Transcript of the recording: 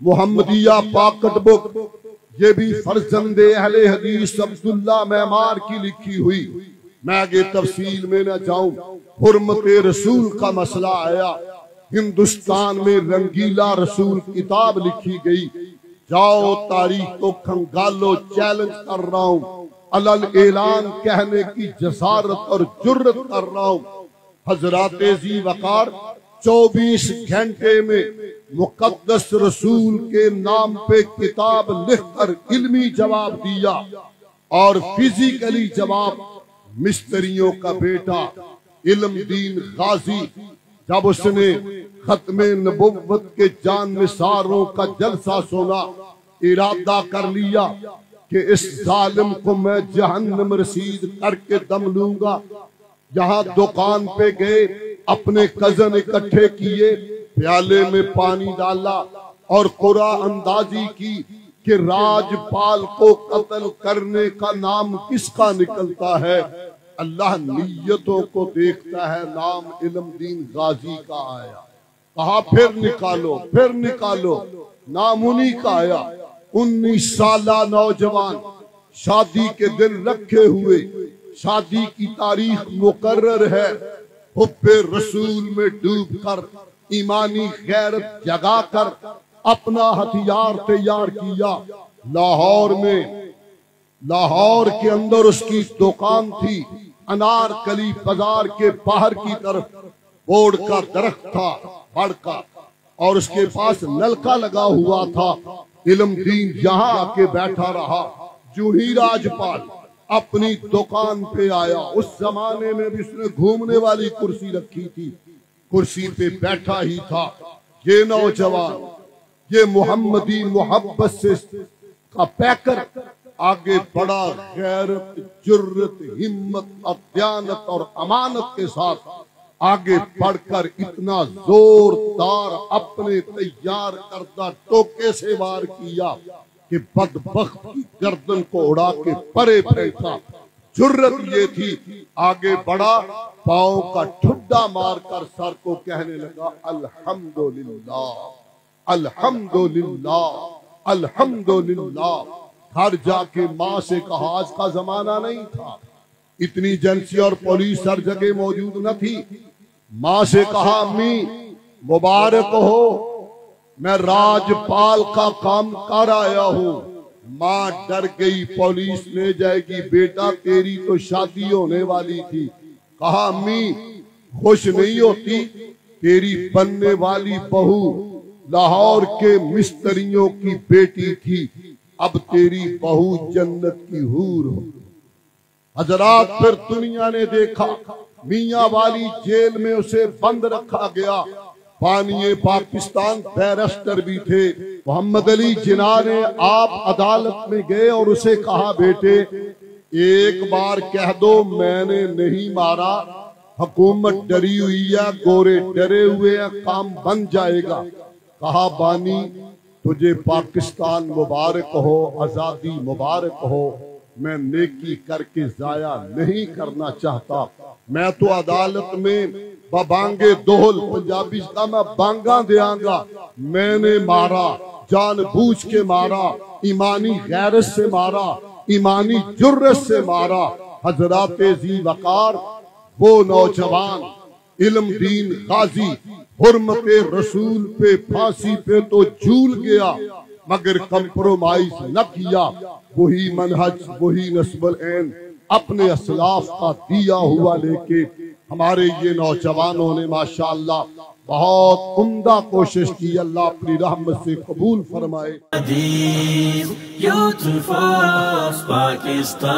محمدیہ pocket بک، یہ بھی فرزند اہل حدیث عبداللہ معمار کی لکھی ہوئی۔ میں آگے تفصیل میں نہ جاؤں، حرمت رسول کا مسئلہ آیا، ہندوستان میں رنگیلا رسول کتاب لکھی گئی۔ جاؤ تاریخ کو کھنگالو، چیلنج کر رہا ہوں، علل اعلان کہنے کی جسارت اور جرت کر رہا ہوں۔ حضرات ذی وقار 24 گھنٹے میں مقدس رسول کے نام پہ کتاب لکھ کر علمی جواب دیا، اور فزیکلی جواب مستریوں کا بیٹا علم دین غازی جب اس نے ختم نبوت کے جان نثاروں کا جلسہ سنا، ارادہ کر لیا کہ اس ظالم کو میں جہنم رسید کر کے دم لوں گا۔ جہاں دکان پہ گئے، اپنے کزن اکٹھے کیے، پیالے میں پانی ڈالا اور قرآن اندازی کی کہ راجپال کو قتل کرنے کا نام کس کا نکلتا ہے؟ اللہ نیتوں کو دیکھتا ہے، نام علم دین غازی کا آیا۔ کہا پھر نکالو، پھر نکالو، نام انہی کا آیا۔ 19 سالہ نوجوان شادی کے دن رکھے ہوئے، شادی کی تاریخ مقرر ہے، حب رسول میں ڈوب کر، ایمانی غیرت جگا کر اپنا ہتھیار تیار کیا۔ لاہور کے اندر اس کی دکان تھی، انار کلی بازار کے باہر کی طرف بورڈ کا درخت تھا بڑھ کا، اور اس کے پاس نلکا لگا ہوا تھا۔ علم دین یہاں آ کے بیٹھا رہا، جو ہی راجپال اپنی دکان پہ آیا، اس زمانے میں بھی اس نے گھومنے والی کرسی رکھی تھی، کرسی پہ بیٹھا ہی تھا۔ یہ نوجوان، یہ محمدی محبت سے کا پیکر آگے بڑا، غیرت، جرت، ہمت اور دیانت اور امانت کے ساتھ آگے بڑھ کر اتنا زوردار اپنے تیار کردہ ٹوکے سے وار کیا کہ بدبخت کی گردن کو اڑا کے پرے پھینکا۔ جرت یہ تھی، آگے بڑھا، پاؤں کا ٹھڈا مار کر سر کو کہنے لگا الحمدللہ، الحمدللہ، الحمدللہ۔ گھر جا کے ماں سے کہا، آج کا زمانہ نہیں تھا، اتنی ایجنسی اور پولیس ہر جگہ موجود نہ تھی۔ ماں سے کہا، امی مبارک ہو، میں راجپال کا کام کر آیا ہوں۔ ماں ڈر گئی، پولیس لے جائے گی، بیٹا تیری تو شادی ہونے والی تھی۔ کہا، امی خوش نہیں ہوتی، تیری بننے والی بہو لاہور کے مستریوں کی بیٹی تھی، اب تیری بہو جنت کی حور ہو۔ حضرات پھر دنیا نے دیکھا، میاں والی جیل میں اسے بند رکھا گیا۔ بانی پاکستان بیرسٹر بھی تھے، محمد علی جناح نے آپ عدالت میں گئے اور اسے کہا، بیٹے ایک بار کہہ دو میں نے نہیں مارا، حکومت ڈری ہوئی ہے، گورے ڈرے ہوئے ہیں، کام بن جائے گا۔ کہا، بانی تجھے پاکستان مبارک ہو، آزادی مبارک ہو، میں نیکی کر کے ضائع نہیں کرنا چاہتا۔ میں تو عدالت میں بانگے دہل، پنجابی کا میں بانگاں دیاں گا، میں نے مارا، جان بوجھ کے مارا، ایمانی غیرت سے مارا، ایمانی جرت سے مارا۔ حضرات ذی وقار، وہ نوجوان علم دین غازی حرمت رسول پہ پھانسی پہ تو جھول گیا، مگر کمپرومائز نہ کیا۔ وہی منہج، وہی نسب العین اپنے اسلاف کا دیا ہوا لے کے ہمارے یہ نوجوانوں نے ماشاءاللہ بہت عمدہ کوشش کی۔ اللہ اپنی رحمت سے قبول فرمائے۔ Youth Force Pakistan